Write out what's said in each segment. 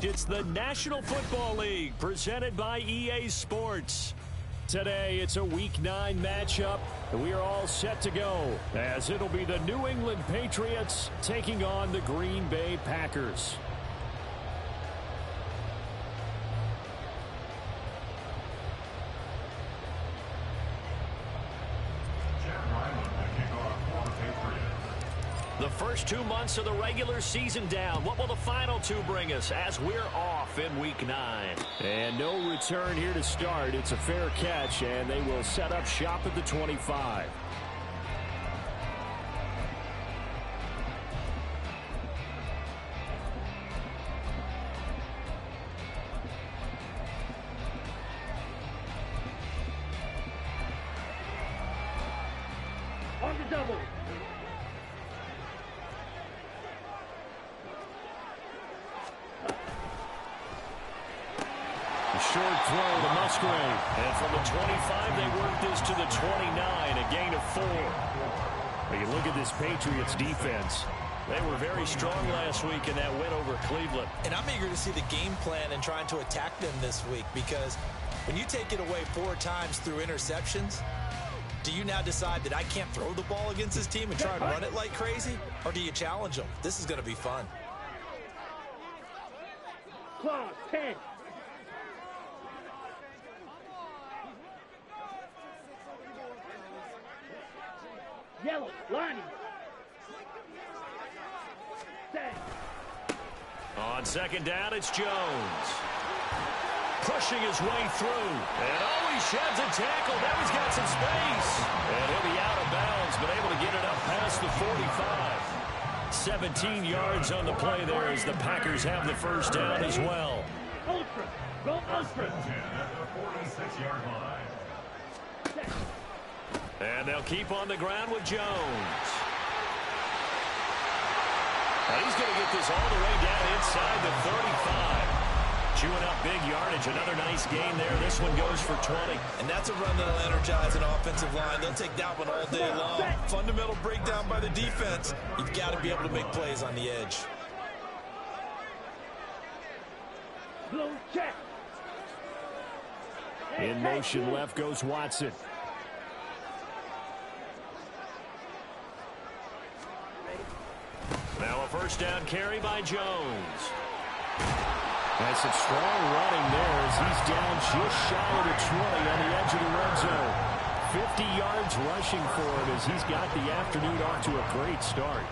It's the National Football League presented by EA Sports. Today, it's a Week 9 matchup, and we are all set to go, as it'll be the New England Patriots taking on the Green Bay Packers. The first 2 months of the regular season down. What will the final 2 bring us as we're off in Week 9? And no return here to start. It's a fair catch, and they will set up shop at the 25. On the double. Short throw to Musgrave. And from the 25, they work this to the 29, a gain of 4. When you look at this Patriots defense, they were very strong last week in that win over Cleveland. And I'm eager to see the game plan and trying to attack them this week, because when you take it away 4 times through interceptions, do you now decide that I can't throw the ball against this team and try and run it like crazy? Or do you challenge them? This is going to be fun. Claw, 10. Yellow, Lonnie. Set. On second down, it's Jones. Pushing his way through. And he sheds a tackle. Now he's got some space. And he'll be out of bounds, but able to get it up past the 45. 17 yards on the play there as the Packers have the first down as well. Ultra. Go Ultra. At the 46-yard line. And they'll keep on the ground with Jones. And he's going to get this all the way down inside the 35. Chewing up big yardage. Another nice gain there. This one goes for 20. And that's a run that'll energize an offensive line. They'll take that one all day long. Fundamental breakdown by the defense. You've got to be able to make plays on the edge. Blue check. In motion left goes Watson. Now a first down carry by Jones. That's some strong running there as he's down just shy of the 20 on the edge of the red zone. 50 yards rushing for him as he's got the afternoon off to a great start.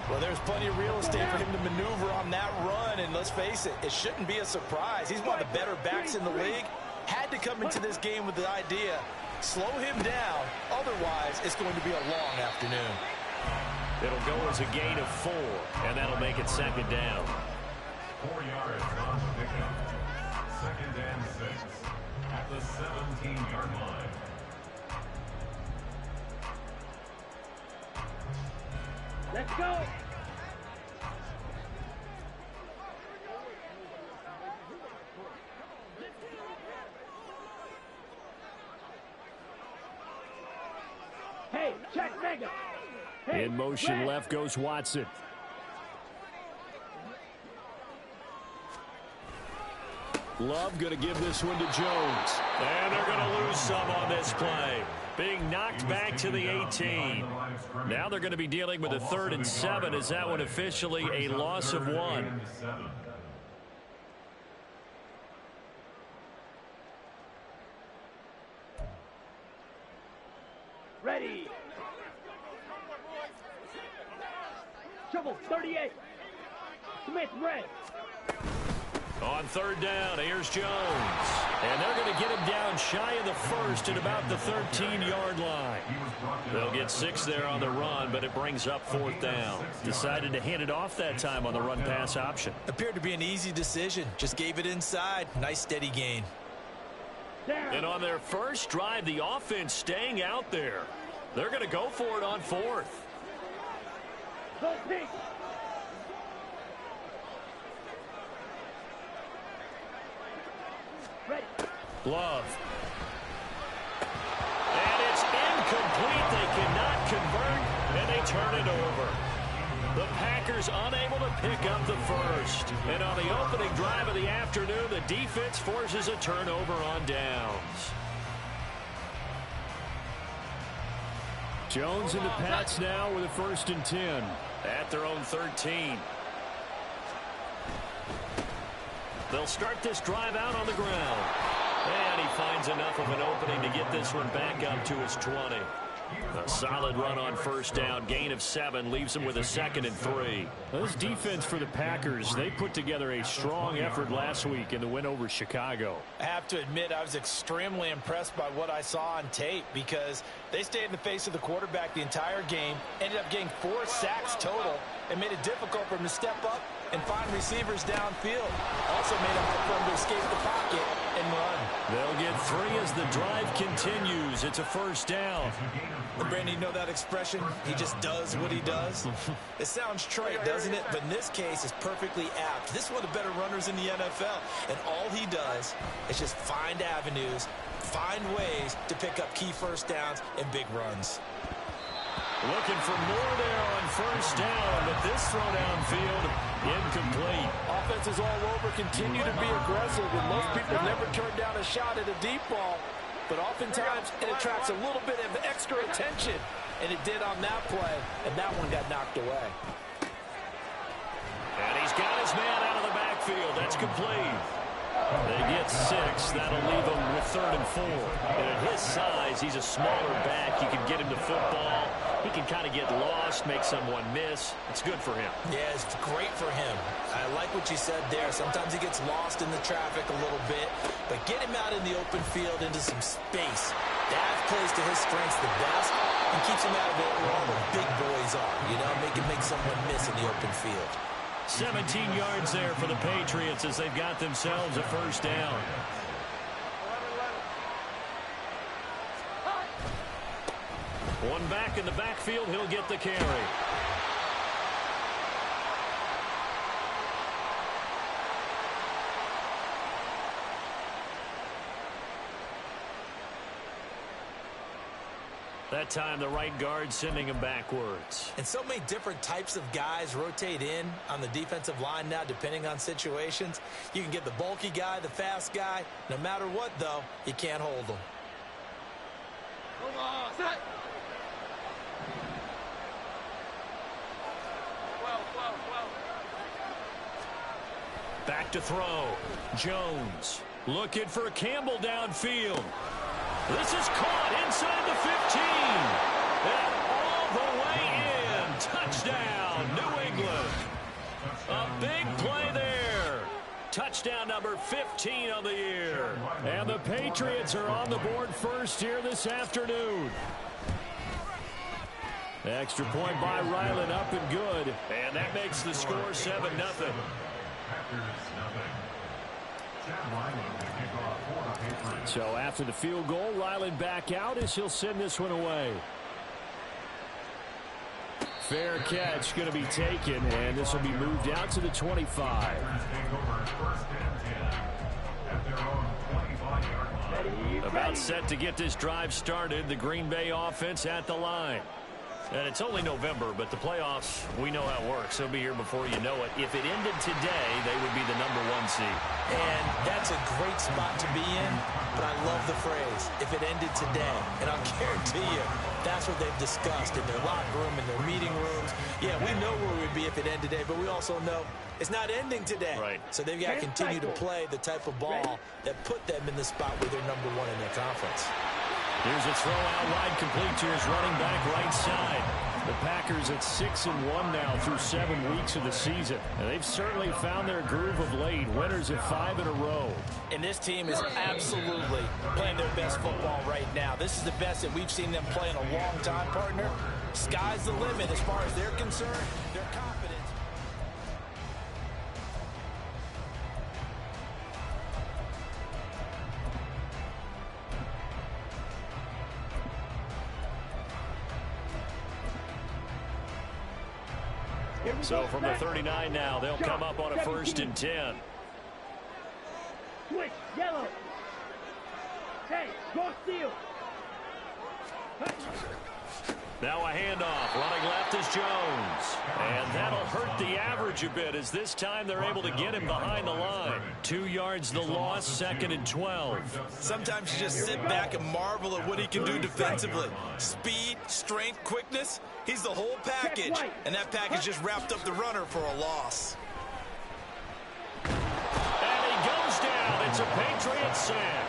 Well, there's plenty of real estate for him to maneuver on that run, and let's face it, it shouldn't be a surprise. He's one of the better backs in the league. Had to come into this game with the idea, slow him down, otherwise it's going to be a long afternoon. It'll go as a gain of 4, and that'll make it second down. 4 yards on the pickup. Second and 6 at the 17-yard line. Let's go. Hey, check mega. Hey, In motion red. left goes Watson. Love going to give this one to Jones. And they're going to lose some on this play. Being knocked back to the 18. Now they're going to be dealing with a 3rd and 7. Is that one officially a loss of 1? Ready. Trouble 38. Smith red. On 3rd down, here's Jones. And they're going to get him down shy of the 1st at about the 13-yard line. They'll get 6 there on the run, but it brings up 4th down. Decided to hand it off that time on the run-pass option. Appeared to be an easy decision. Just gave it inside. Nice steady gain. Down. And on their first drive, the offense staying out there. They're going to go for it on 4th. Go pink. Ready. Love. And it's incomplete. They cannot convert, and they turn it over. The Packers unable to pick up the first. And on the opening drive of the afternoon, the defense forces a turnover on downs. Jones and the Pats now with a 1st and 10. At their own 13. They'll start this drive out on the ground. And he finds enough of an opening to get this one back up to his 20. A solid run on 1st down. Gain of 7 leaves him with a 2nd and 3. This defense for the Packers, they put together a strong effort last week in the win over Chicago. I have to admit, I was extremely impressed by what I saw on tape because they stayed in the face of the quarterback the entire game, ended up getting 4 sacks total, and made it difficult for him to step up and find receivers downfield. Also made it hard for him to escape the pocket and run. They'll get 3 as the drive continues. It's a 1st down. Brandon, you know that expression? He just does what he does? It sounds trite, doesn't it? But in this case, it's perfectly apt. This is one of the better runners in the NFL. And all he does is just find avenues, find ways to pick up key 1st downs and big runs. Looking for more there on 1st down, but this throw downfield incomplete. Offenses all over continue to be aggressive, and most people never turn down a shot at a deep ball. But oftentimes it attracts a little bit of extra attention, and it did on that play, and that one got knocked away. And he's got his man out of the backfield. That's complete. They get 6. That'll leave him with 3rd and 4. And at his size, he's a smaller back. You can get him to football. He can kind of get lost, make someone miss. It's good for him. Yeah, it's great for him. I like what you said there. Sometimes he gets lost in the traffic a little bit, but get him out in the open field into some space. That plays to his strengths the best and keeps him out of it where all the big boys are, you know, make someone miss in the open field. 17 yards there for the Patriots as they've got themselves a 1st down. One back in the backfield, he'll get the carry. That time the right guard sending him backwards. And so many different types of guys rotate in on the defensive line now depending on situations. You can get the bulky guy, the fast guy. No matter what, though, you can't hold them. Back to throw. Jones looking for Campbell downfield. This is caught inside the 15. And all the way in. Touchdown, New England. A big play there. Touchdown number 15 on the year. And the Patriots are on the board first here this afternoon. Extra point by Ryland, up and good. And that makes the score 7-0. So after the field goal, Ryland back out as he'll send this one away. Fair catch going to be taken, and this will be moved out to the 25. About set to get this drive started. The Green Bay offense at the line. And it's only November, but the playoffs, we know how it works. They'll be here before you know it. If it ended today, they would be the #1 seed. And that's a great spot to be in, but I love the phrase, if it ended today. And I'll guarantee you, that's what they've discussed in their locker room, in their meeting rooms. Yeah, we know where we'd be if it ended today, but we also know it's not ending today. Right. So they've got to continue to play the type of ball that put them in the spot where they're #1 in their conference. Here's a throw out wide, complete to his running back right side. The Packers at 6-1 now through 7 weeks of the season. And they've certainly found their groove of late. Winners at 5 in a row. And this team is absolutely playing their best football right now. This is the best that we've seen them play in a long time, partner. Sky's the limit as far as they're concerned. They're confident. So from the 39 now, they'll come up on a 1st and 10. Switch, yellow. Hey, go steal. Now a handoff. Running left is Jones. And that'll hurt the average a bit as this time they're able to get him behind the line. 2 yards the loss, 2nd and 12. Sometimes you just sit back and marvel at what he can do defensively. Speed, strength, quickness. He's the whole package. And that package just wrapped up the runner for a loss. And he goes down. It's a Patriot sack.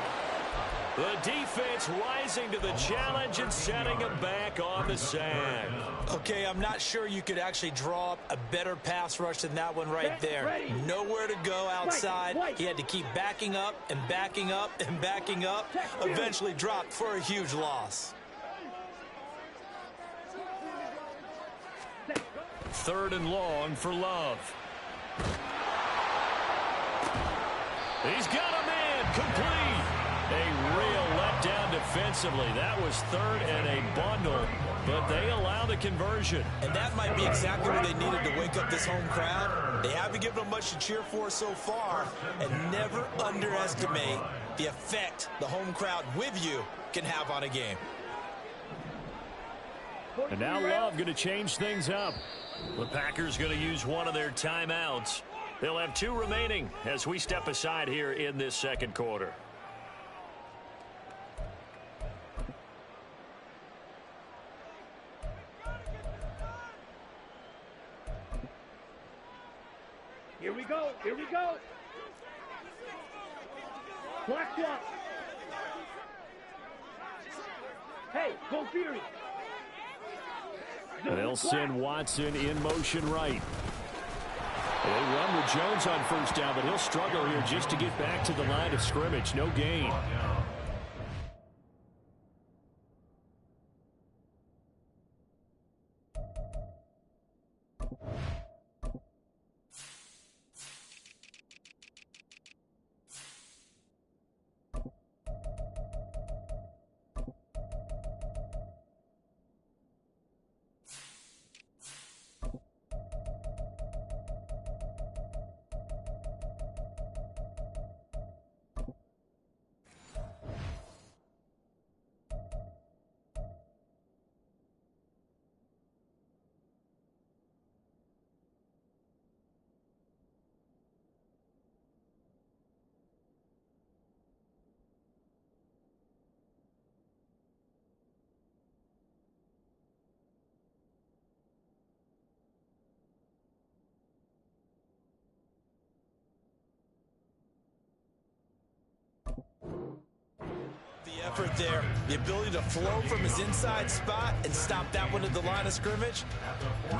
The defense rising to the challenge and setting him back on the sack. Okay, I'm not sure you could actually draw up a better pass rush than that one right there. Nowhere to go outside. He had to keep backing up and backing up and backing up. Eventually dropped for a huge loss. 3rd and long for Love. He's got him in. Complete. A real letdown defensively. That was 3rd and a bundle, but they allow the conversion. And that might be exactly what they needed to wake up this home crowd. They haven't given them much to cheer for so far, and never underestimate the effect the home crowd with you can have on a game. And now Love going to change things up. The Packers going to use one of their timeouts. They'll have 2 remaining as we step aside here in this 2nd quarter. Here we go. Here we go. Black swap. Hey, go Fury. They'll send Watson in motion right. They run with Jones on 1st down, but he'll struggle here just to get back to the line of scrimmage. No gain. Effort there, the ability to flow from his inside spot and stop that one at the line of scrimmage.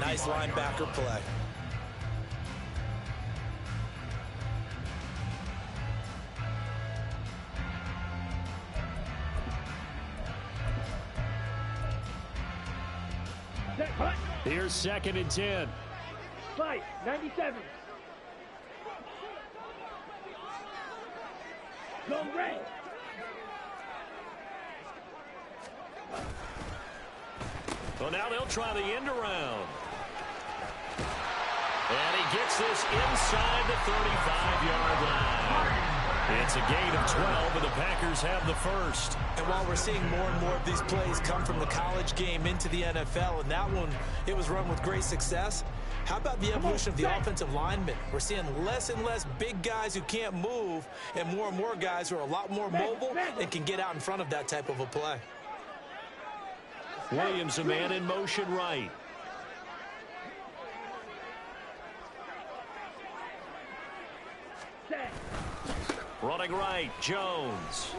Nice linebacker play. Here's 2nd and 10. Fight, 97. Go red. Well, now they'll try the end around. And he gets this inside the 35-yard line. It's a gain of 12, and the Packers have the 1st. And while we're seeing more and more of these plays come from the college game into the NFL, and that one, it was run with great success, how about the evolution of the offensive linemen? We're seeing less and less big guys who can't move and more guys who are a lot more mobile and can get out in front of that type of a play. Williams, a man in motion right. Running right, Jones.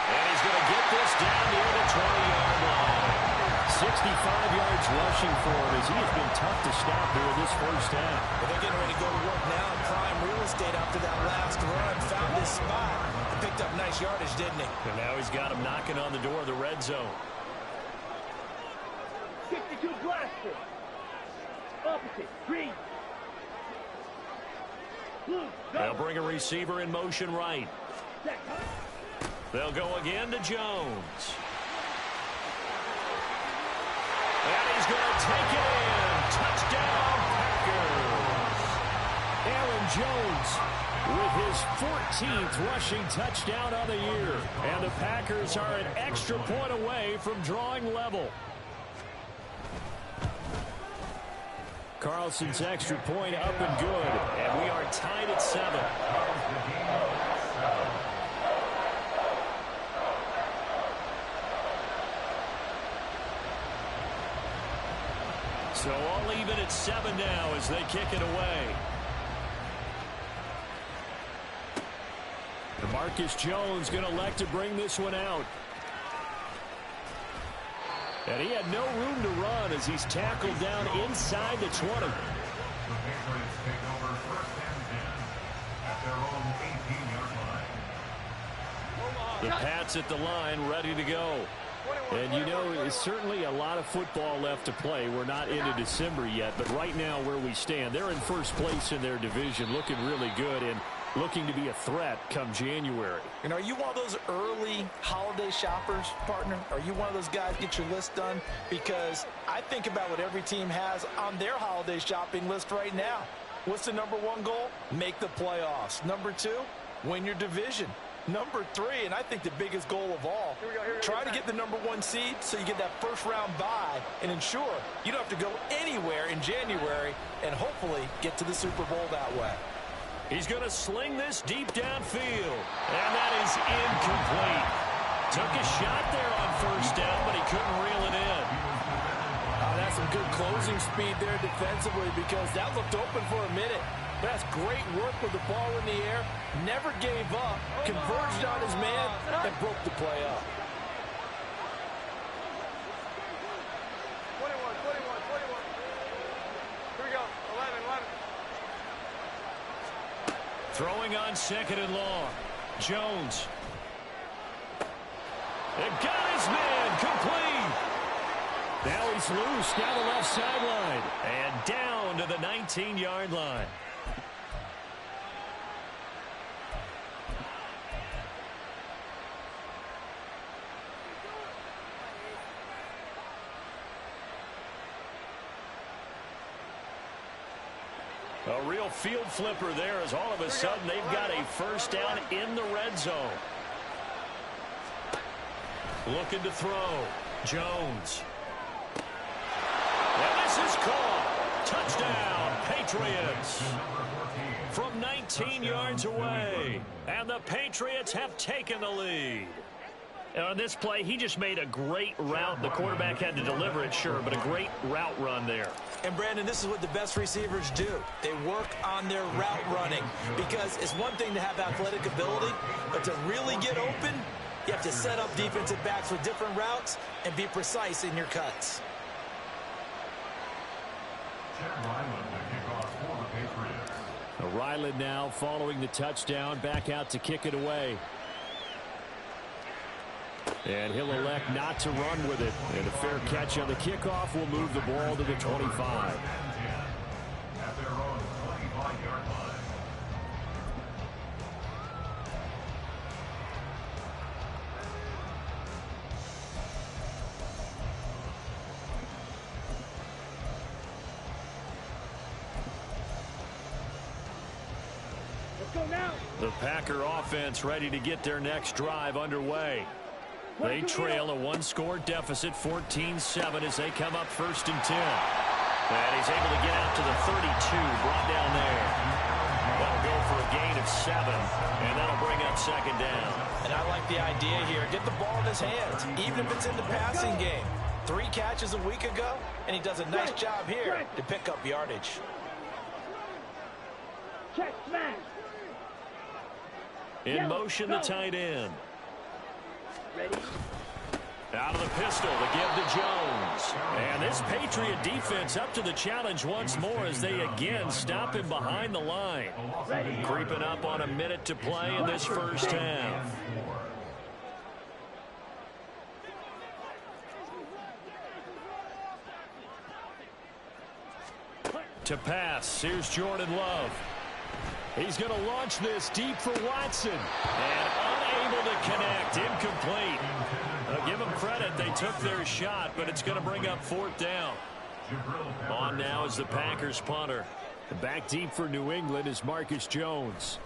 And he's going to get this down near the 20-yard line. 65 yards rushing for him as he has been tough to stop here in this 1st half. Well, they're getting ready to go to work now in prime real estate after that last run. Found his spot and picked up nice yardage, didn't he? And now he's got him knocking on the door of the red zone. 52 blaster. Opposite, green. Blue, go. They'll bring a receiver in motion right. Set. They'll go again to Jones. And he's going to take it in. Touchdown, Packers. Aaron Jones with his 14th rushing touchdown on the year. And the Packers are an extra point away from drawing level. Carlson's extra point up and good. And we are tied at 7. So all even at 7 now as they kick it away. Marcus Jones going to elect to bring this one out. And he had no room to run as he's tackled down inside the 20. The Patriots take over first and 10 at their own 18-yard line. The Pats at the line ready to go. And you know, there's certainly a lot of football left to play. We're not into December yet, but right now where we stand, they're in first place in their division, looking really good and looking to be a threat come January. And are you one of those early holiday shoppers, partner? Are you one of those guys get your list done? Because I think about what every team has on their holiday shopping list right now. What's the #1 goal? Make the playoffs. #2, win your division. #3, and I think the biggest goal of all, try to get the #1 seed so you get that first-round bye and ensure you don't have to go anywhere in January and hopefully get to the Super Bowl that way. He's going to sling this deep downfield, and that is incomplete. Took a shot there on first down, but he couldn't reel it in. That's some good closing speed there defensively because that looked open for a minute. That's great work with the ball in the air. Never gave up, converged on his man, and broke the play up. 21. Here we go. 11. Throwing on 2nd and long. Jones. And got his man complete. Now he's loose down the left sideline. And down to the 19-yard line. A real field flipper there as all of a sudden they've got a first down in the red zone. Looking to throw. Jones. And this is caught. Touchdown, Patriots. From 19 yards away. And the Patriots have taken the lead. And on this play, he just made a great route. The quarterback had to deliver it, sure, but a great route run there. And, Brandon, this is what the best receivers do. They work on their route running because it's one thing to have athletic ability, but to really get open, you have to set up defensive backs with different routes and be precise in your cuts. Ryland now following the touchdown, back out to kick it away. And he'll elect not to run with it. And a fair catch on the kickoff will move the ball to the 25. At their own 25-yard line. Let's go now. The Packer offense ready to get their next drive underway. They trail a one-score deficit, 14-7, as they come up 1st and 10. And he's able to get out to the 32, brought down there. That'll go for a gain of 7, and that'll bring up 2nd down. And I like the idea here. Get the ball in his hands, even if it's in the passing game. 3 catches a week ago, and he does a nice job here to pick up yardage. Check, smash. In motion, the tight end. Ready? Out of the pistol to give to Jones. And this Patriot defense up to the challenge once more as they again stop him behind the line. Creeping up on a minute to play in this first half. To pass, here's Jordan Love. He's going to launch this deep for Watson. And unable to connect. Incomplete. Give them credit. They took their shot, but it's going to bring up 4th down. On now is the Packers punter. Back deep for New England is Marcus Jones.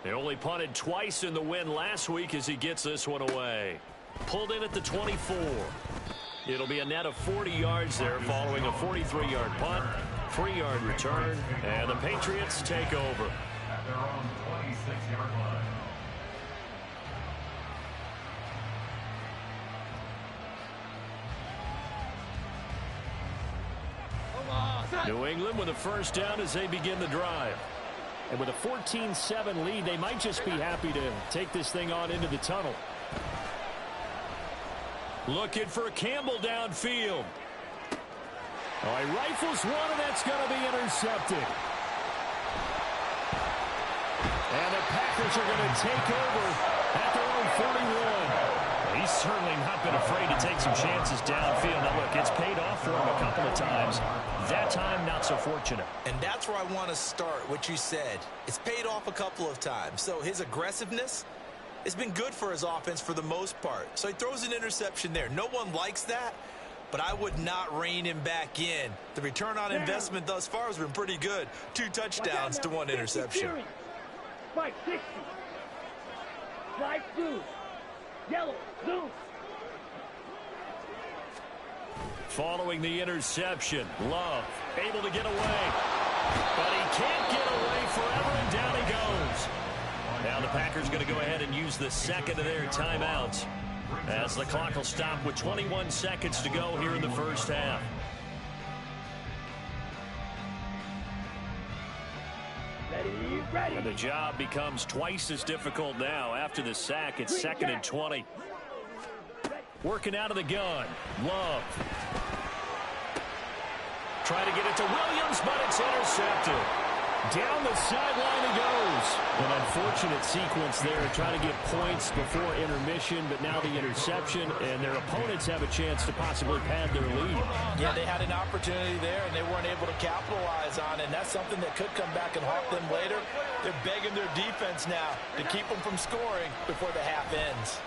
They only punted twice in the win last week as he gets this one away. Pulled in at the 24. It'll be a net of 40 yards there following a 43-yard punt, 3-yard return, and the Patriots take over. At their own 26-yard line. New England with a first down as they begin the drive. And with a 14-7 lead, they might just be happy to take this thing on into the tunnel. Looking for Campbell downfield. Oh, he rifles one, and that's going to be intercepted. And the Packers are going to take over at their own 41. He's certainly not been afraid to take some chances downfield. Now, look, it's paid off for him a couple of times. That time, not so fortunate. And that's where I want to start, what you said. It's paid off a couple of times. So his aggressiveness has been good for his offense for the most part. So he throws an interception there. No one likes that, but I would not rein him back in. The return on investment thus far has been pretty good. 2 touchdowns to 1 interception. Spike 60. Slide 2. Yellow. Zoom. Following the interception, Love able to get away. But he can't get away forever, and down he goes. Now the Packers going to go ahead and use the second of their timeouts as the clock will stop with 21 seconds to go here in the first half. Ready. And the job becomes twice as difficult now after the sack. It's 2nd and 20. Working out of the gun. Love. Trying to get it to Williams, but it's intercepted. Down the sideline he goes. An unfortunate sequence there, trying to get points before intermission, but now the interception, and their opponents have a chance to possibly pad their lead. Yeah, they had an opportunity there, and they weren't able to capitalize on it, and that's something that could come back and haunt them later. They're begging their defense now to keep them from scoring before the half ends.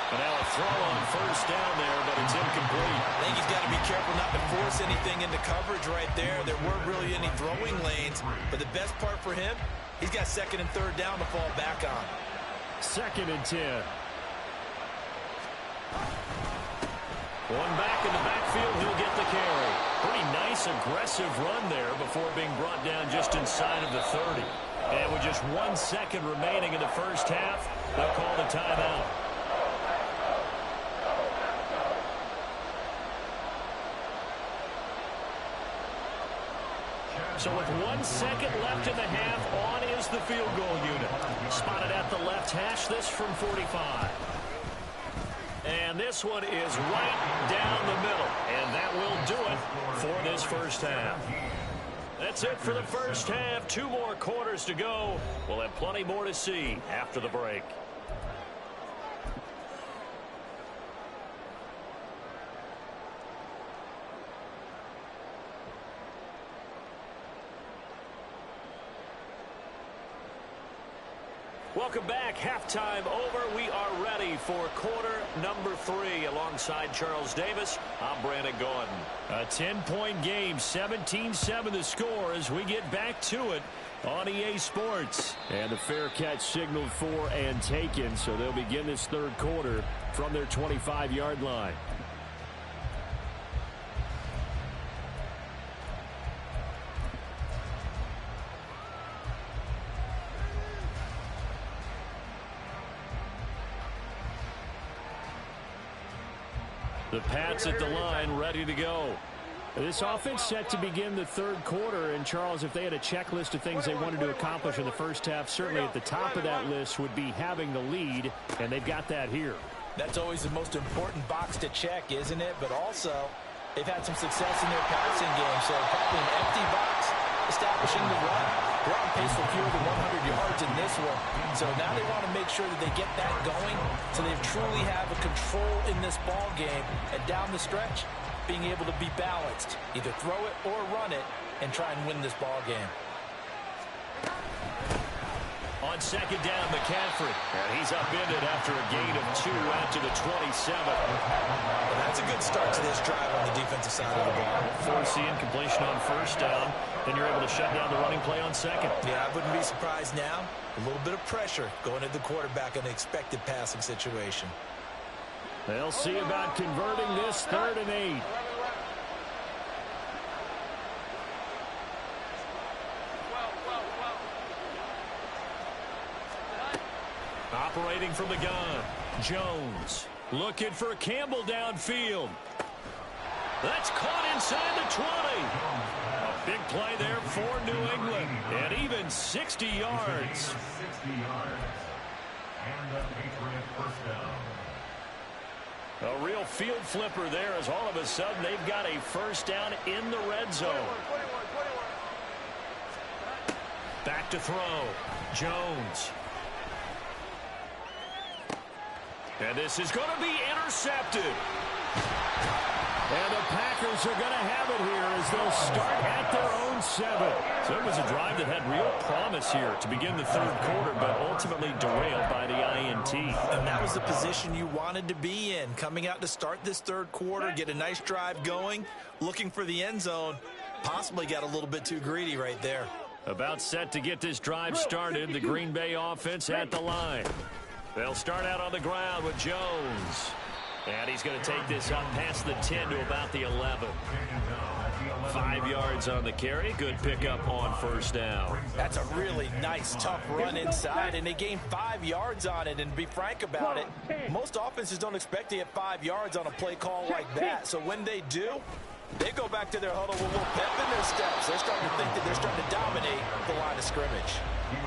And now a throw on first down there, but it's incomplete. I think he's got to be careful not to force anything into coverage right there. There weren't really any throwing lanes, but the best part for him, he's got 2nd and 3rd down to fall back on. 2nd and 10. One back in the backfield, he'll get the carry. Pretty nice, aggressive run there before being brought down just inside of the 30. And with just 1 second remaining in the first half, they'll call the timeout. So with 1 second left in the half, on is the field goal unit. Spotted at the left hash, this from 45. And this one is right down the middle. And that will do it for this first half. That's it for the first half. 2 more quarters to go. We'll have plenty more to see after the break. Welcome back. Halftime over. We are ready for quarter number 3. Alongside Charles Davis, I'm Brandon Gordon. A 10-point game, 17-7 the score as we get back to it on EA Sports. And the fair catch signaled for and taken, so they'll begin this 3rd quarter from their 25-yard line. The Pats at the line, ready to go. This offense set to begin the 3rd quarter. And, Charles, if they had a checklist of things they wanted to accomplish in the first half, certainly at the top of that list would be having the lead, and they've got that here. That's always the most important box to check, isn't it? But also, they've had some success in their passing game, so probably an empty box, establishing the run. They're on pace for fewer than 100 yards in this one. So now they want to make sure that they get that going so they truly have a control in this ball game. And down the stretch, being able to be balanced. Either throw it or run it and try and win this ball game. On 2nd down, McCaffrey. And he's upended after a gain of 2 out to the 27. Well, that's a good start to this drive on the defensive side of the ball. Forcing incompletion on first down. and you're able to shut down the running play on second. Yeah, I wouldn't be surprised now. A little bit of pressure going at the quarterback in an expected passing situation. They'll see about converting this 3rd and 8. Operating from the gun, Jones looking for Campbell downfield. That's caught inside the 20. A big play there for New England, and even 60 yards. 60 yards. And the Patriot first down. A real field flipper there as all of a sudden they've got a first down in the red zone. Back to throw, Jones. And this is going to be intercepted. And the Packers are going to have it here as they'll start at their own 7. So it was a drive that had real promise here to begin the 3rd quarter, but ultimately derailed by the INT. And that was the position you wanted to be in. Coming out to start this 3rd quarter, get a nice drive going, looking for the end zone. Possibly got a little bit too greedy right there. About set to get this drive started, the Green Bay offense at the line. They'll start out on the ground with Jones. And he's going to take this up past the 10 to about the 11. 5 yards on the carry. Good pickup on first down. That's a really nice, tough run inside, and they gained 5 yards on it. And to be frank about it, most offenses don't expect to get 5 yards on a play call like that. So when they do, they go back to their huddle with a little pep in their steps. They're starting to think that they're starting to dominate the line of scrimmage.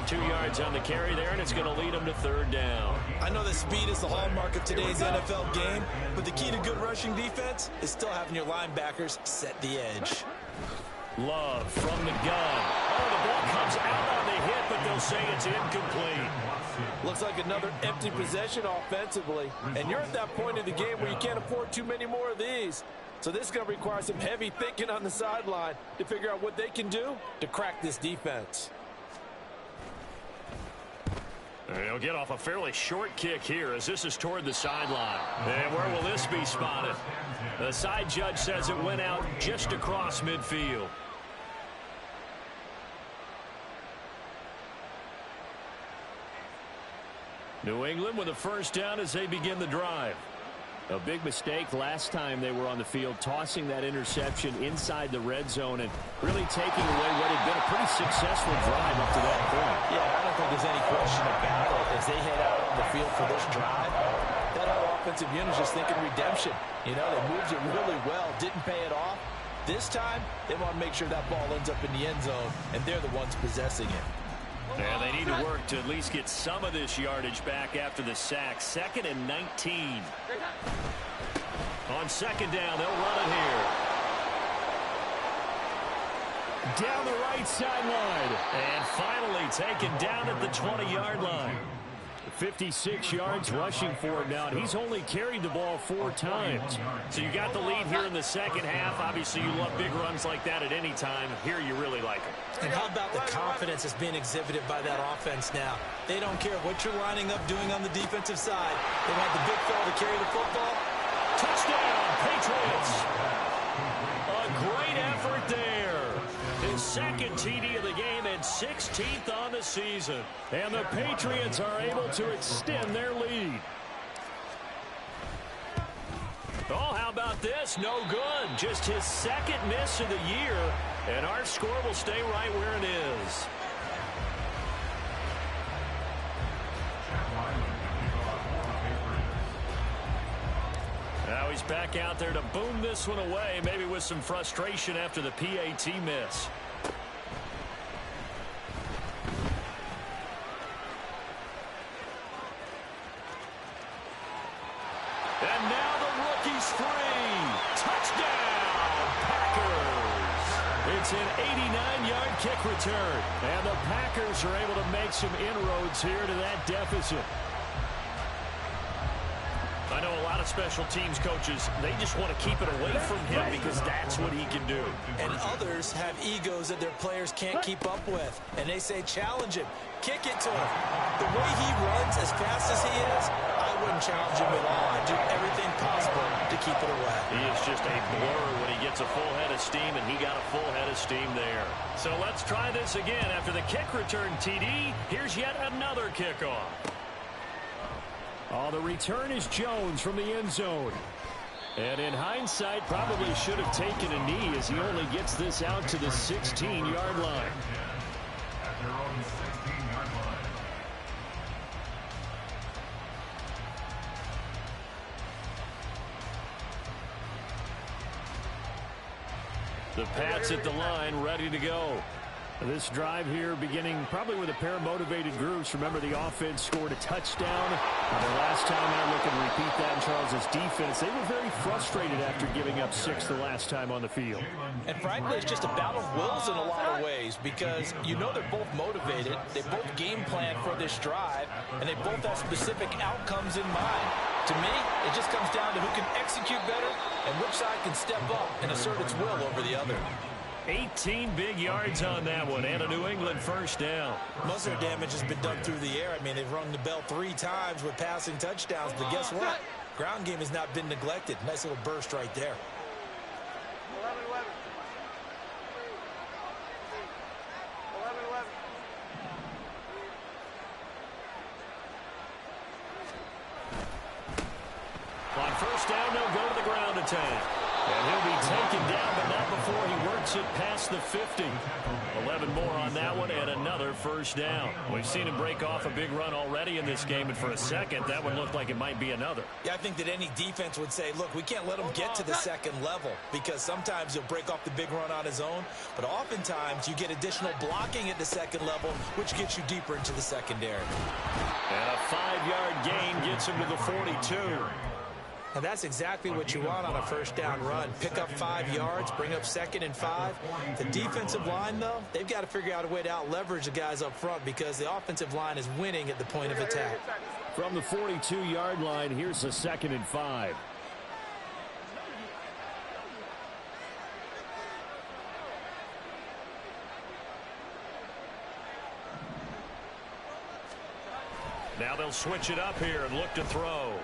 2 yards on the carry there, and it's going to lead them to 3rd down. I know that speed is the hallmark of today's NFL game, but the key to good rushing defense is still having your linebackers set the edge. Love from the gun. Oh, the ball comes out on the hit, but they'll say it's incomplete. Looks like another empty possession offensively, and you're at that point in the game where you can't afford too many more of these. So this is going to require some heavy thinking on the sideline to figure out what they can do to crack this defense. He'll get off a fairly short kick here as this is toward the sideline. And where will this be spotted? The side judge says it went out just across midfield. New England with a first down as they begin the drive. A big mistake last time they were on the field, tossing that interception inside the red zone and really taking away what had been a pretty successful drive up to that point. Yeah, I don't think there's any question about it. As they head out on the field for this drive, that whole offensive unit is just thinking redemption. You know, they moved it really well, didn't pay it off. This time, they want to make sure that ball ends up in the end zone, and they're the ones possessing it. And they need to work to at least get some of this yardage back after the sack. 2nd and 19. On 2nd down, they'll run it here. Down the right sideline. And finally taken down at the 20-yard line. 56 yards rushing for him now, and he's only carried the ball 4 times. So you got the lead here in the second half. Obviously, you love big runs like that at any time. Here, you really like them. And how about the confidence that's being exhibited by that offense now? They don't care what you're lining up doing on the defensive side. They want the big fella to carry the football. Touchdown, Patriots. A great effort there. His 2nd TD of the game and 16th on the season. And the Patriots are able to extend their lead. Oh, how about this? No good. Just his 2nd miss of the year. And our score will stay right where it is. Now he's back out there to boom this one away, maybe with some frustration after the PAT miss. And now the rookie's free. Touchdown, Packers. It's an 89-yard kick return. And the Packers are able to make some inroads here to that deficit. I know a lot of special teams coaches, they just want to keep it away from him because that's what he can do. And others have egos that their players can't keep up with. And they say, challenge him. Kick it to him. The way he runs as fast as he is, I wouldn't challenge him at all. I'd do everything possible to keep it away. He is just a blur when he gets a full head of steam, and he got a full head of steam there. So let's try this again. After the kick return TD, here's yet another kickoff. Oh, the return is Jones from the end zone. And in hindsight, probably should have taken a knee as he only gets this out to the 16-yard line. At their own 16-yard line. The Pats at the line, ready to go. This drive here beginning probably with a pair of motivated groups. Remember, the offense scored a touchdown. The last time out, look and repeat that in Charles's defense. They were very frustrated after giving up 6 the last time on the field. And frankly, it's just a battle of wills in a lot of ways because you know they're both motivated. They both game plan for this drive, and they both have specific outcomes in mind. To me, it just comes down to who can execute better and which side can step up and assert its will over the other. 18 big yards on that one, and a New England first down. Most of their damage has been done through the air. I mean, they've rung the bell 3 times with passing touchdowns, but guess what? Ground game has not been neglected. Nice little burst right there. 11-11. 11-11. On first down, they'll go to the ground attack. And he'll be taken down, but not before he works it past the 50. 11 more on that one, and another first down. We've seen him break off a big run already in this game, and for a second, that one looked like it might be another. Yeah, I think that any defense would say, look, we can't let him get to the second level because sometimes he'll break off the big run on his own, but oftentimes you get additional blocking at the second level, which gets you deeper into the secondary. And a 5-yard gain gets him to the 42. And that's exactly what you want on a first down run. Pick up 5 yards, bring up 2nd and 5. The defensive line, though, they've got to figure out a way to out-leverage the guys up front because the offensive line is winning at the point of attack. From the 42-yard line, here's a 2nd and 5. Now they'll switch it up here and look to throw.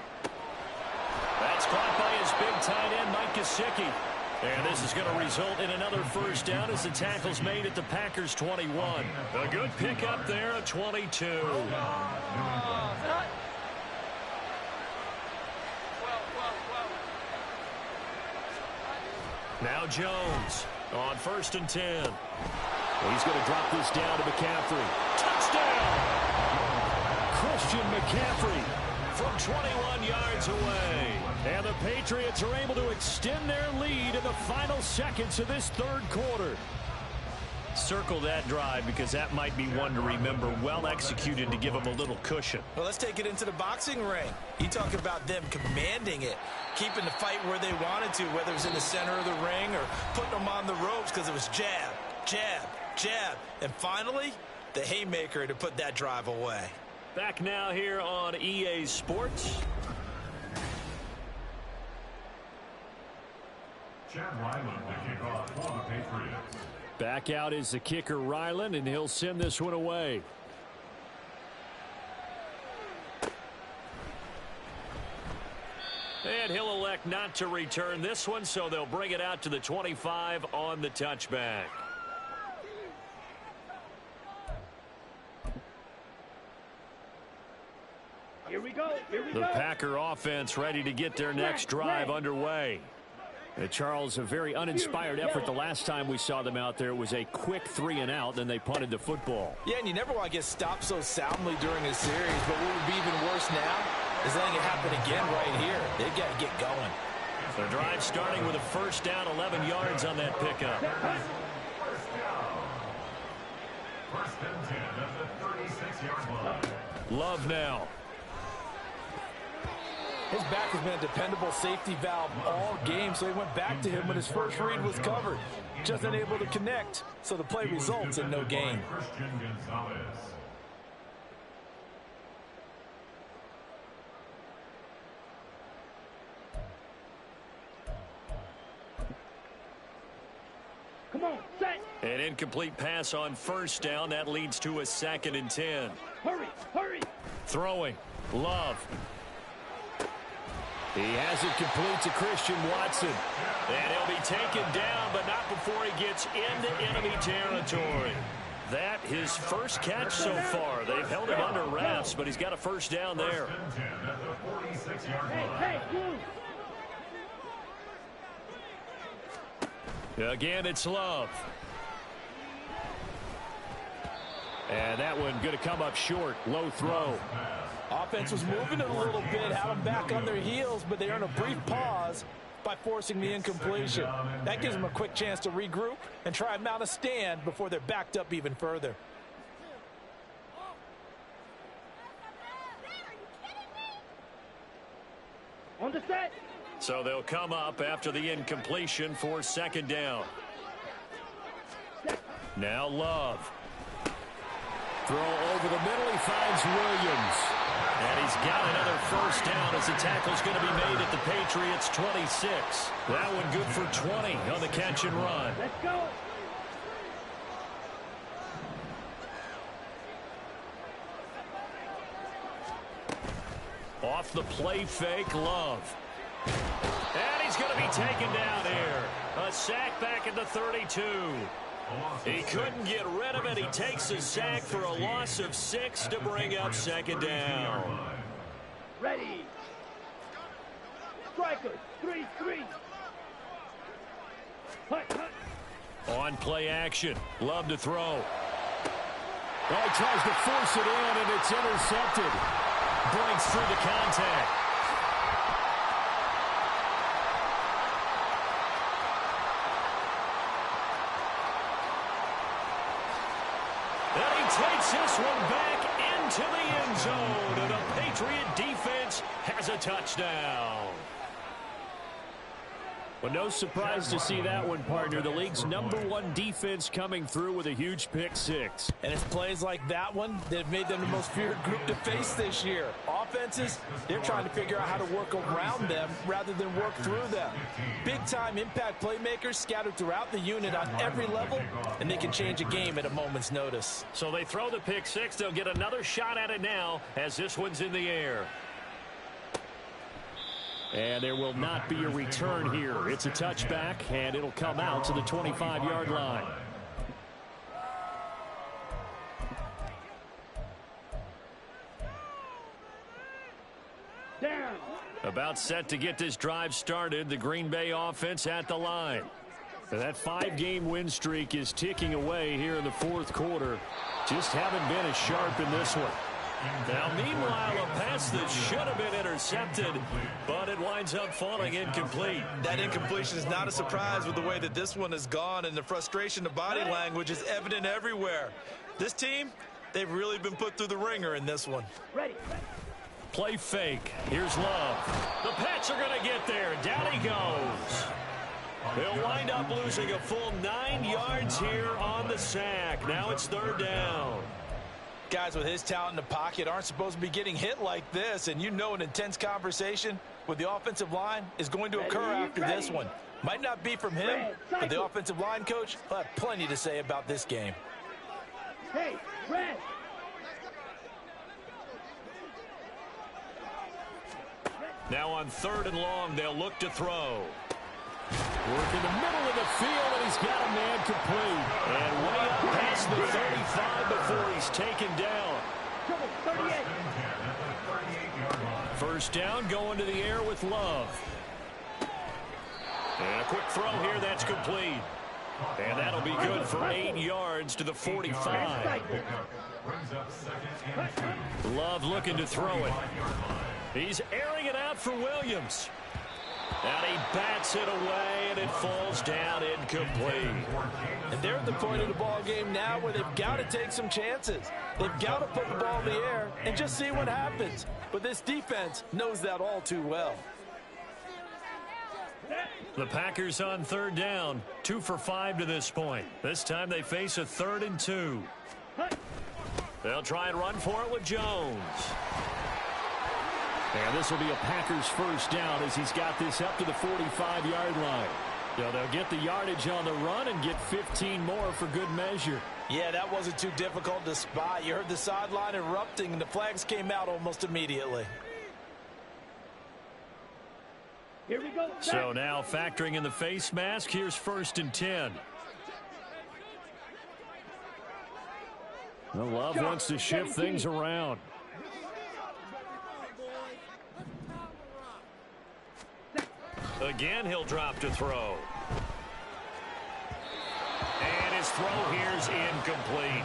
That's caught by his big tight end, Mike Gesicki. And this is going to result in another first down as the tackle's made at the Packers' 21. A good pickup there at 22. Now Jones on 1st and 10. He's going to drop this down to McCaffrey. Touchdown! Christian McCaffrey from 21 yards away. And the Patriots are able to extend their lead in the final seconds of this third quarter. Circle that drive because that might be one to remember. Well executed to give them a little cushion. Well, let's take it into the boxing ring. You talk about them commanding it, keeping the fight where they wanted to, whether it was in the center of the ring or putting them on the ropes because it was jab, jab, jab. And finally, the haymaker to put that drive away. Back now here on EA Sports. Chad Ryland to kick off for the Patriots. Back out is the kicker, Ryland, and he'll send this one away. And he'll elect not to return this one, so they'll bring it out to the 25 on the touchback. Here we go. Here we The go. Packer offense ready to get their next drive underway. Charles, a very uninspired effort the last time we saw them out there. It was a quick 3 and out, then they punted the football. Yeah, and you never want to get stopped so soundly during a series, but what would be even worse now is letting it happen again right here. They've got to get going. The drive starting with a first down, 11 yards on that pickup. First down. 1st and 10 at the 36-yard line. Love now. His back has been a dependable safety valve all game, so he went back to him when his first read was covered. Just unable to connect, so the play results in no gain. Christian Gonzalez. Come on, set. An incomplete pass on first down. That leads to a 2nd and 10. Hurry, hurry. Throwing. Love. He has it complete to Christian Watson. And he'll be taken down, but not before he gets into enemy territory. That his first catch so far. They've held him under wraps, but he's got a first down there. Again, it's Love. And that one going to come up short. Low throw. Offense was moving it a little bit, had them back on their heels, but they earn a brief pause by forcing the incompletion. That gives them a quick chance to regroup and try and mount a stand before they're backed up even further. On the set. So they'll come up after the incompletion for second down. Now Love. Throw over the middle. He finds Williams. And he's got another first down as the tackle's going to be made at the Patriots' 26. That one good for 20 on the catch and run. Let's go. Off the play fake, Love. And he's going to be taken down here. A sack back at the 32. He couldn't get rid of it. He takes a sack for a loss of 6 to bring up second down. Ready. Strikers. 3-3. Hut, hut. On play action. Love to throw. Oh, he tries to force it in, and it's intercepted. Breaks through the contact. And he takes this one back into the end zone. And the Patriot defense has a touchdown. Well, no surprise to see that one, partner. The league's #1 defense coming through with a huge pick six. And it's plays like that one that have made them the most feared group to face this year. Offenses, they're trying to figure out how to work around them rather than work through them. Big-time impact playmakers scattered throughout the unit on every level, and they can change a game at a moment's notice. So they throw the pick six. They'll get another shot at it now as this one's in the air. And there will not be a return here. It's a touchback, and it'll come out to the 25-yard line. Down. About set to get this drive started. The Green Bay offense at the line. That 5-game win streak is ticking away here in the fourth quarter. Just haven't been as sharp in this one. Now, meanwhile, a pass that should have been intercepted, but it winds up falling incomplete. That incompletion is not a surprise with the way that this one has gone, and the frustration of body language is evident everywhere. This team, they've really been put through the ringer in this one. Ready. Play fake. Here's Love. The Pats are going to get there. Down he goes. They'll wind up losing a full 9 yards here on the sack. Now it's third down. Guys with his talent in the pocket aren't supposed to be getting hit like this, and you know an intense conversation with the offensive line is going to occur after this one. Might not be from him, but the offensive line coach will have plenty to say about this game. Hey, red. Now on third and long, they'll look to throw. Work in the middle of the field, and he's got a man complete. And way up past the 35 before he's taken down. Trouble, 38. First down, going to the air with Love. And a quick throw here, that's complete. And that'll be good for 8 yards to the 45. Love looking to throw it. He's airing it out for Williams. And he bats it away, and it falls down incomplete. And they're at the point of the ball game now where they've got to take some chances. They've got to put the ball in the air and just see what happens. But this defense knows that all too well. The Packers on third down, 2 for 5 to this point. This time they face a 3rd and 2. They'll try and run for it with Jones. And this will be a Packers first down as he's got this up to the 45-yard line. They'll get the yardage on the run and get 15 more for good measure. Yeah, that wasn't too difficult to spot. You heard the sideline erupting, and the flags came out almost immediately. Here we go. So now factoring in the face mask, here's 1st and 10. Well, Love wants to shift things around. Again, he'll drop to throw. And his throw here's incomplete.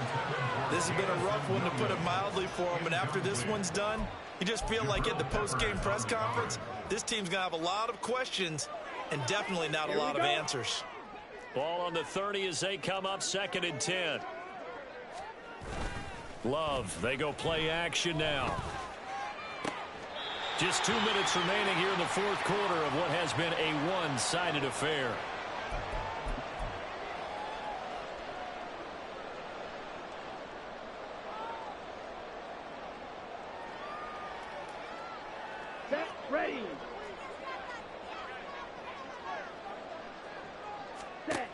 This has been a rough one, to put it mildly, for him. And after this one's done, you just feel like at the post-game press conference, this team's going to have a lot of questions and definitely not a lot of answers. Ball on the 30 as they come up 2nd and 10. Love, they go play action now. Just 2 minutes remaining here in the 4th quarter of what has been a one-sided affair. Set, ready. Set.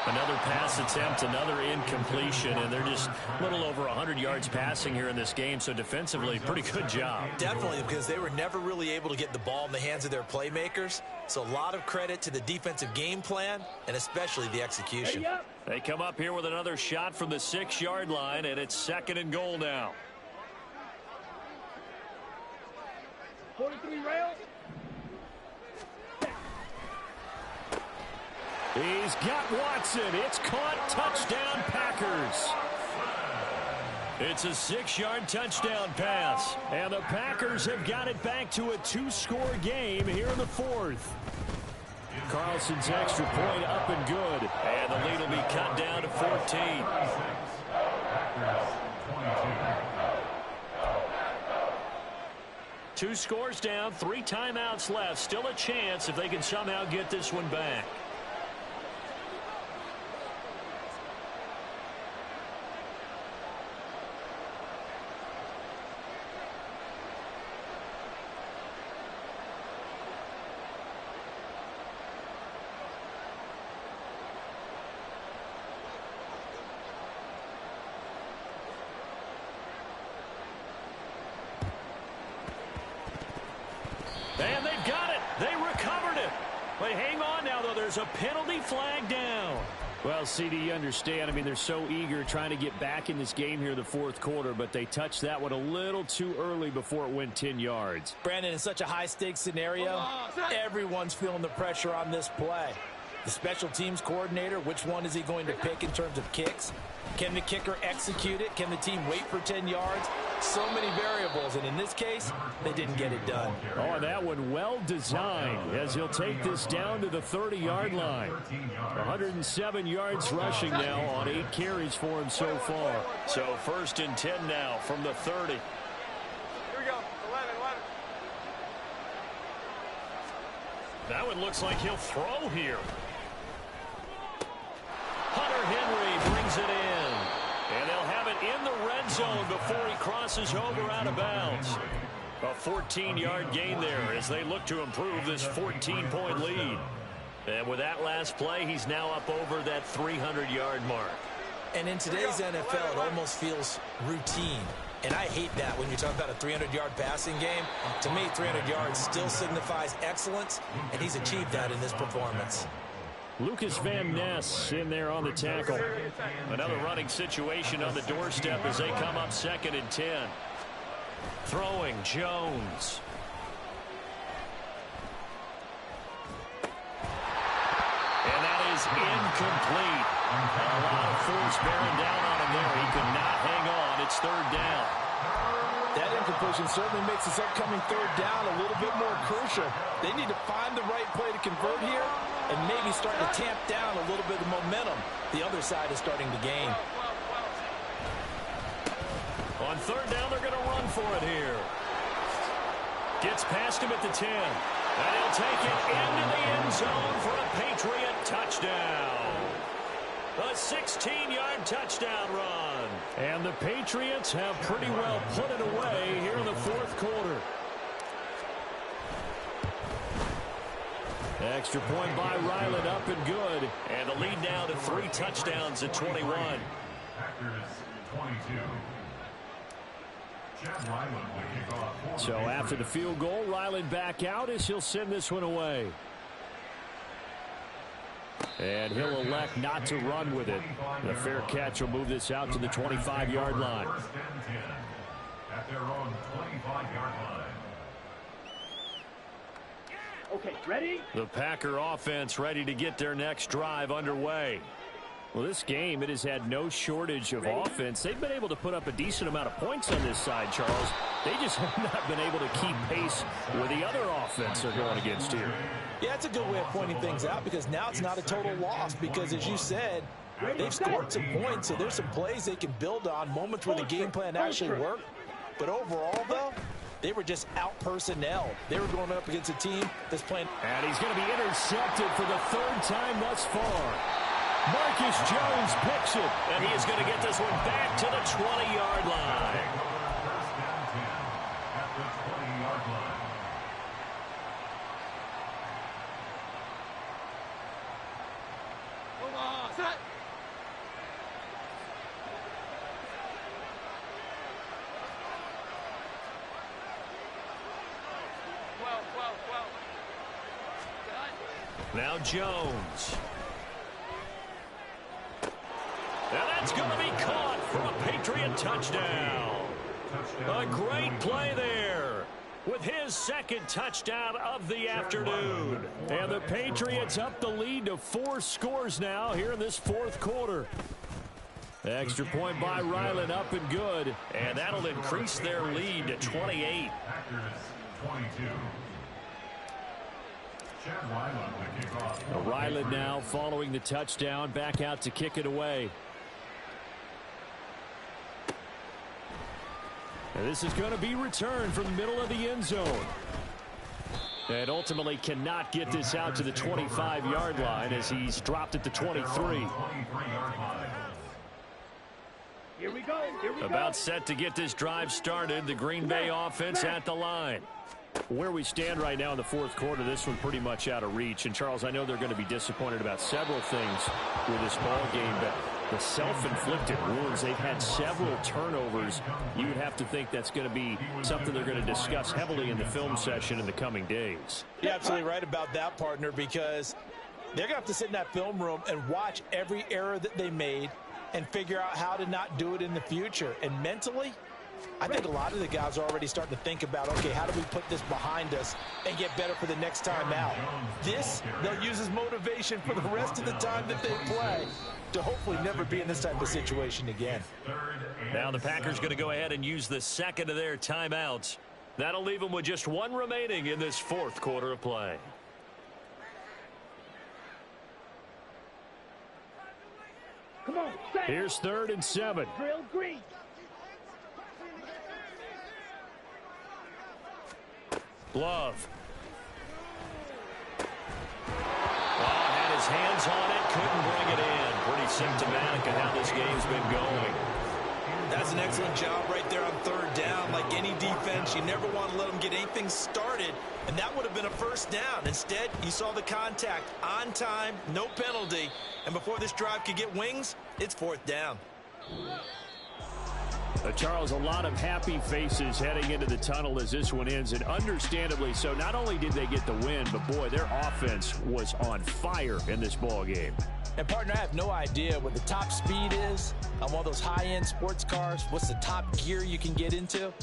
Another pass attempt, another incompletion, and they're just a little over 100 yards passing here in this game, so defensively, pretty good job. Definitely, because they were never really able to get the ball in the hands of their playmakers. So a lot of credit to the defensive game plan and especially the execution. Ready up. They come up here with another shot from the 6-yard line, and it's 2nd and goal now. 43 rail. He's got Watson. It's caught. Touchdown, Packers. It's a 6-yard touchdown pass. And the Packers have got it back to a 2-score game here in the 4th. Carlson's extra point up and good. And the lead will be cut down to 14. Two scores down, 3 timeouts left. Still a chance if they can somehow get this one back. And they've got it. They recovered it. But hang on now, though. There's a penalty flag down. Well, CD, you understand. I mean, they're so eager trying to get back in this game here in the 4th quarter, but they touched that one a little too early before it went 10 yards. Brandon, in such a high-stakes scenario, everyone's feeling the pressure on this play. The special teams coordinator, which one is he going to pick in terms of kicks? Can the kicker execute it? Can the team wait for 10 yards? So many variables, and in this case, they didn't get it done. Oh, and that one well designed as he'll take this down to the 30-yard line. 107 yards rushing now on 8 carries for him so far. So 1st and 10 now from the 30. Here we go. 11. That one looks like he'll throw here. Hunter Henry brings it in. And they'll have it in the red zone before he crosses over out of bounds. A 14-yard gain there as they look to improve this 14-point lead. And with that last play, he's now up over that 300-yard mark. And in today's NFL, it almost feels routine. And I hate that when you talk about a 300-yard passing game. To me, 300 yards still signifies excellence, and he's achieved that in this performance. Lucas Van Ness in there on the tackle. Another running situation on the doorstep as they come up 2nd and 10. Throwing Jones. And that is incomplete. A lot of force bearing down on him there. He could not hang on. It's 3rd down. That incompletion certainly makes this upcoming 3rd down a little bit more crucial. They need to find the right play to convert here and maybe start to tamp down a little bit of momentum the other side is starting to gain. On 3rd down, they're going to run for it here. Gets past him at the 10. And he'll take it into the end zone for a Patriot touchdown. A 16-yard touchdown run. And the Patriots have pretty well put it away here in the 4th quarter. Extra point by Ryland, up and good. And the lead now to 3 touchdowns at 21. Packers 22. So after the field goal, Ryland back out as he'll send this one away. And he'll elect not to run with it. The fair catch will move this out to the 25-yard line. At their own 25-yard line. Okay, ready? The Packer offense ready to get their next drive underway. Well, this game, it has had no shortage of offense. They've been able to put up a decent amount of points on this side, Charles. They just have not been able to keep pace with the other offense they're going against here. Yeah, it's a good way of pointing things out because now it's not a total loss because, as you said, they've scored some points, so there's some plays they can build on, moments where the game plan actually worked. But overall, though, they were just out-personnel. They were going up against a team that's playing. And he's going to be intercepted for the third time thus far. Marcus Jones picks it, and he is going to get this one back to the 20-yard line. First down 10 at the 20-yard line. Hold on. Set. Now Jones. Now that's going to be caught for a Patriot touchdown. A great play there with his second touchdown of the afternoon. And the Patriots up the lead to 4 scores now here in this fourth quarter. Extra point by Ryland up and good. And that'll increase their lead to 28. Packers 22. Ryland now following the touchdown, back out to kick it away. And this is going to be returned from the middle of the end zone. And ultimately cannot get this out to the 25-yard line as he's dropped at the 23. Here we go. Here we go. About set to get this drive started. The Green Bay offense at the line. Where we stand right now in the fourth quarter, this one pretty much out of reach. And, Charles, I know they're going to be disappointed about several things with this ball game, but the self-inflicted wounds, they've had several turnovers. You would have to think that's going to be something they're going to discuss heavily in the film session in the coming days. You're absolutely right about that, partner, because they're going to have to sit in that film room and watch every error that they made and figure out how to not do it in the future. And mentally, I think a lot of the guys are already starting to think about, okay, how do we put this behind us and get better for the next time out? This, they'll use as motivation for the rest of the time that they play to hopefully never be in this type of situation again. Now the Packers going to go ahead and use the second of their timeouts. That'll leave them with just one remaining in this fourth quarter of play. Come on, set. Here's 3rd and 7. Drill green. Glove. Had his hands on it, couldn't bring it in. Pretty symptomatic of how this game's been going. That's an excellent job right there on 3rd down. Like any defense, you never want to let them get anything started, and that would have been a first down. Instead, you saw the contact on time, no penalty, and before this drive could get wings, it's 4th down. Charles, a lot of happy faces heading into the tunnel as this one ends, and understandably so. Not only did they get the win, but boy, their offense was on fire in this ball game. And partner, I have no idea what the top speed is on one of those high-end sports cars. What's the top gear you can get into?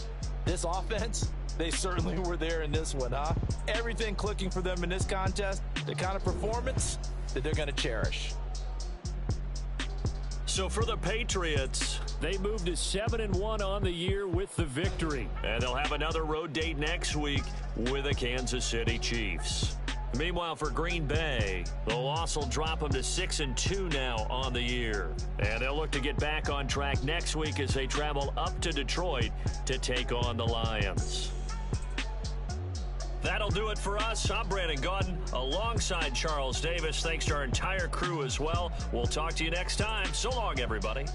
This offense, they certainly were there in this one, huh? Everything clicking for them in this contest, the kind of performance that they're going to cherish. So for the Patriots, they moved to 7-1 on the year with the victory. And they'll have another road date next week with the Kansas City Chiefs. Meanwhile, for Green Bay, the loss will drop them to 6-2 now on the year. And they'll look to get back on track next week as they travel up to Detroit to take on the Lions. That'll do it for us. I'm Brandon Gaudin alongside Charles Davis. Thanks to our entire crew as well. We'll talk to you next time. So long, everybody.